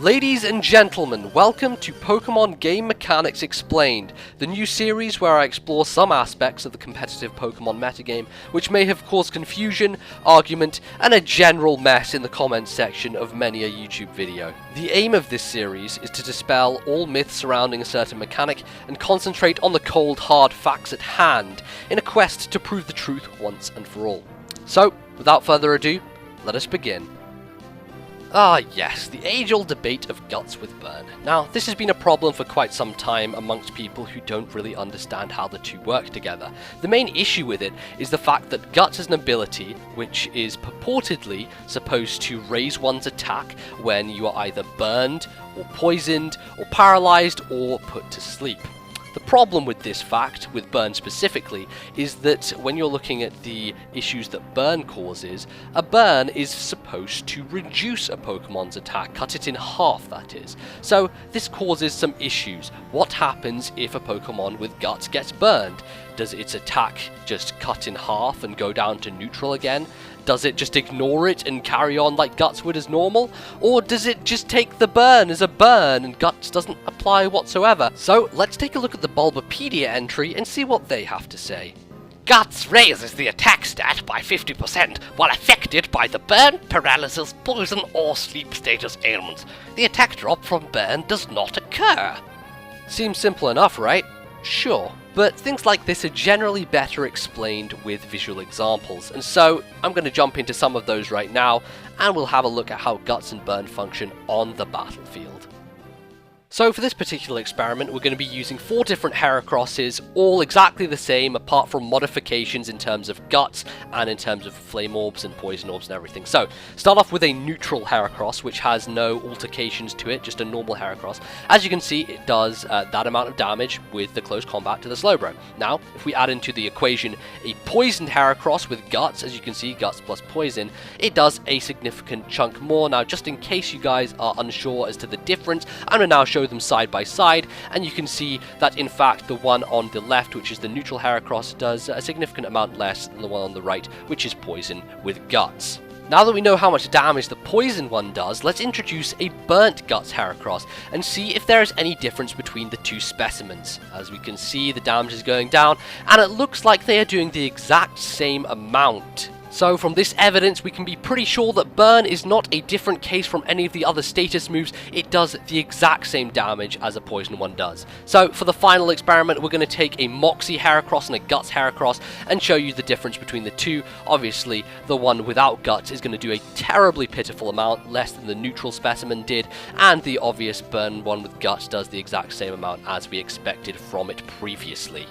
Ladies and gentlemen, welcome to Pokemon Game Mechanics Explained, the new series where I explore some aspects of the competitive Pokemon metagame which may have caused confusion, argument, and a general mess in the comments section of many a YouTube video. The aim of this series is to dispel all myths surrounding a certain mechanic and concentrate on the cold, hard facts at hand in a quest to prove the truth once and for all. So, without further ado, let us begin. Ah yes, the age-old debate of guts with burn. Now, this has been a problem for quite some time amongst people who don't really understand how the two work together. The main issue with it is the fact that guts is an ability which is purportedly supposed to raise one's attack when you are either burned, or poisoned, or paralyzed, or put to sleep. The problem with this fact, with burn specifically, is that when you're looking at the issues that burn causes, a burn is supposed to reduce a Pokemon's attack, cut it in half that is. So this causes some issues. What happens if a Pokemon with guts gets burned? Does its attack just cut in half and go down to neutral again? Does it just ignore it and carry on like Guts would as normal? Or does it just take the burn as a burn and Guts doesn't apply whatsoever? So let's take a look at the Bulbarpedia entry and see what they have to say. Guts raises the attack stat by 50% while affected by the burn, paralysis, poison, or sleep status ailments. The attack drop from burn does not occur. Seems simple enough, right? Sure. But things like this are generally better explained with visual examples, and so I'm going to jump into some of those right now, and we'll have a look at how Guts and Burn function on the battlefield. So for this particular experiment, we're going to be using 4 different Heracrosses, all exactly the same apart from modifications in terms of Guts and in terms of Flame Orbs and Poison Orbs and everything. So, start off with a neutral Heracross, which has no altercations to it, just a normal Heracross. As you can see, it does that amount of damage with the close combat to the Slowbro. Now, if we add into the equation a poisoned Heracross with Guts, as you can see, Guts plus Poison, it does a significant chunk more. Now, just in case you guys are unsure as to the difference, I'm going to now show them side by side, and you can see that in fact the one on the left, which is the neutral Heracross, does a significant amount less than the one on the right, which is Poison with Guts. Now that we know how much damage the Poison one does, let's introduce a burnt Guts Heracross and see if there is any difference between the two specimens. As we can see, the damage is going down, and it looks like they are doing the exact same amount. So from this evidence, we can be pretty sure that Burn is not a different case from any of the other status moves. It does the exact same damage as a Poison one does. So for the final experiment, we're going to take a Moxie Heracross and a Guts Heracross and show you the difference between the two. Obviously, the one without Guts is going to do a terribly pitiful amount, less than the neutral specimen did, and the obvious Burn one with Guts does the exact same amount as we expected from it previously.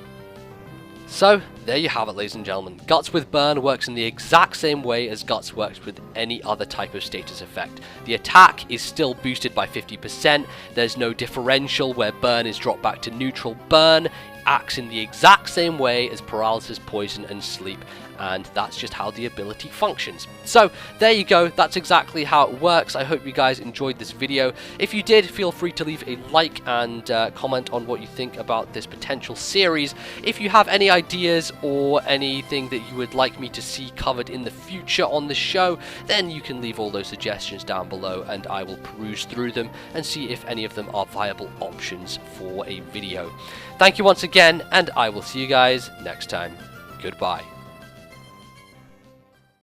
So, there you have it, ladies and gentlemen. Guts with Burn works in the exact same way as Guts works with any other type of status effect. The attack is still boosted by 50%, there's no differential where Burn is dropped back to neutral. Burn acts in the exact same way as Paralysis, Poison, and Sleep, and that's just how the ability functions. So, there you go, that's exactly how it works. I hope you guys enjoyed this video. If you did, feel free to leave a like and comment on what you think about this potential series. If you have any ideas or anything that you would like me to see covered in the future on the show, then you can leave all those suggestions down below and I will peruse through them and see if any of them are viable options for a video. Thank you once again, and I will see you guys next time. Goodbye.